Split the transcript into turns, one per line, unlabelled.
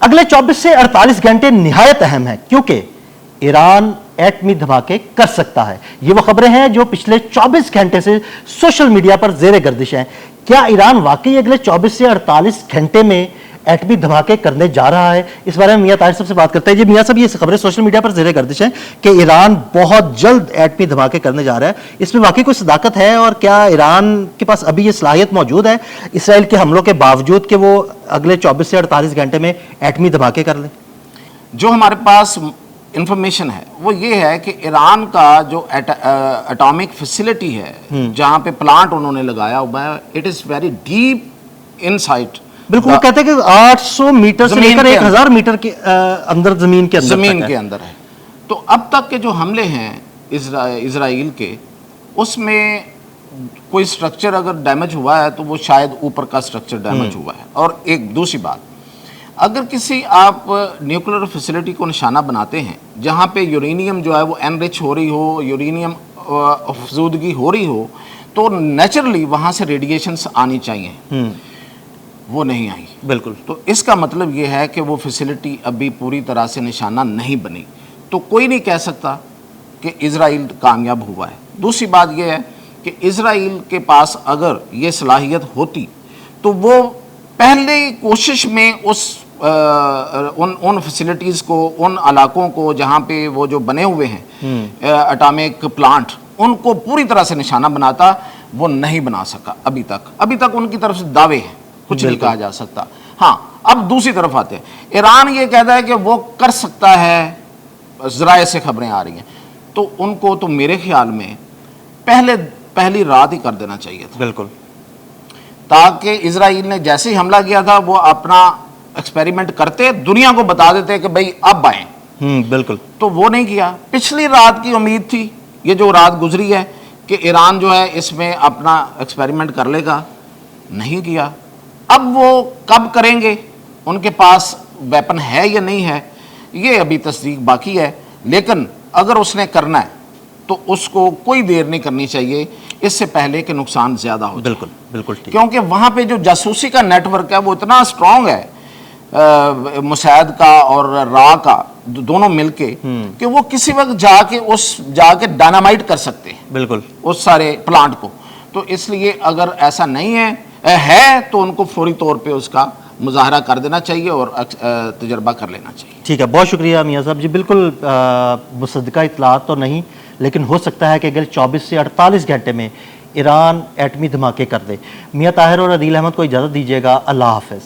اگلے 24 سے 48 گھنٹے نہایت اہم ہیں کیونکہ ایران ایٹمی دھماکے کر سکتا ہے. یہ وہ خبریں ہیں جو پچھلے 24 گھنٹے سے سوشل میڈیا پر زیر گردش ہیں. کیا ایران واقعی اگلے 24 سے 48 گھنٹے میں ایٹمی دھماکے کرنے جا رہا ہے؟ اس بارے میں میاں طاہر صاحب سے بات کرتے ہیں. جی میاں صاحب، یہ خبریں سوشل میڈیا پر زیر گردش ہیں کہ ایران بہت جلد ایٹمی دھماکے کرنے جا رہا ہے. اس میں واقعی کوئی صداقت ہے؟ اور کیا ایران کے پاس ابھی یہ صلاحیت موجود ہے اسرائیل کے حملوں کے باوجود کہ وہ اگلے 24 سے 48 گھنٹے میں ایٹمی دھماکے کر لیں؟
جو ہمارے پاس انفارمیشن ہے وہ یہ ہے کہ ایران کا جو اٹامک فیسلٹی ہے جہاں پہ پلانٹ انہوں نے لگایا ہوا ہے، it is very deep in sight.
بالکل، وہ کہتے ہیں کہ 800 میٹر سے لے کر 1000 میٹر کے اندر زمین کے
اندر ہے. تو اب تک کے جو حملے ہیں اسرائیل کے، اس میں کوئی سٹرکچر اگر ڈیمیج ہوا ہے تو وہ شاید اوپر کا سٹرکچر ڈیمیج ہوا ہے. اور ایک دوسری بات، اگر کسی آپ نیوکلر فیسلٹی کو نشانہ بناتے ہیں جہاں پہ یورینیم جو ہے وہ انرچ ہو رہی ہو، یورینیم افزودگی ہو رہی ہو، تو نیچرلی وہاں سے ریڈیشنز آنی چاہیے. وہ نہیں آئی.
بالکل.
تو اس کا مطلب یہ ہے کہ وہ فیسلٹی ابھی پوری طرح سے نشانہ نہیں بنی. تو کوئی نہیں کہہ سکتا کہ اسرائیل کامیاب ہوا ہے. دوسری بات یہ ہے کہ اسرائیل کے پاس اگر یہ صلاحیت ہوتی تو وہ پہلے کوشش میں ان فیسلٹیز کو، ان علاقوں کو جہاں پہ وہ جو بنے ہوئے ہیں اٹامک پلانٹ، ان کو پوری طرح سے نشانہ بناتا. وہ نہیں بنا سکا ابھی تک ان کی طرف سے دعوے ہیں، کچھ نہیں کہا جا سکتا. ہاں، اب دوسری طرف آتے ہیں. ایران یہ کہتا ہے کہ وہ کر سکتا ہے، ذرائع سے خبریں آ رہی ہیں. تو ان کو تو میرے خیال میں پہلی رات ہی کر دینا چاہیے تھا.
بالکل.
تاکہ اسرائیل نے جیسے ہی حملہ کیا تھا وہ اپنا ایکسپیریمنٹ کرتے، دنیا کو بتا دیتے کہ بھئی اب آئیں.
بالکل.
تو وہ نہیں کیا. پچھلی رات کی امید تھی، یہ جو رات گزری ہے، کہ ایران جو ہے اس میں اپنا ایکسپیریمنٹ کر لے گا. نہیں کیا. اب وہ کب کریں گے؟ ان کے پاس ویپن ہے یا نہیں ہے، یہ ابھی تصدیق باقی ہے. لیکن اگر اس نے کرنا ہے تو اس کو کوئی دیر نہیں کرنی چاہیے، اس سے پہلے کہ نقصان زیادہ ہو.
بالکل بالکل ٹھیک.
کیونکہ وہاں پہ جو جاسوسی کا نیٹ ورک ہے وہ اتنا اسٹرانگ ہے، موساد کا اور را کا دونوں مل کے، کہ وہ کسی وقت جا کے ڈائنامائٹ کر سکتے ہیں.
بالکل.
اس سارے پلانٹ کو. تو اس لیے اگر ایسا نہیں ہے تو ان کو فوری طور پہ اس کا مظاہرہ کر دینا چاہیے اور تجربہ کر لینا چاہیے.
ٹھیک ہے، بہت شکریہ میاں صاحب. جی بالکل مصدقہ اطلاعات تو نہیں، لیکن ہو سکتا ہے کہ اگر 24 سے 48 گھنٹے میں ایران ایٹمی دھماکے کر دے. میاں طاہر اور عدیل احمد کو اجازت دیجیے گا. اللہ حافظ.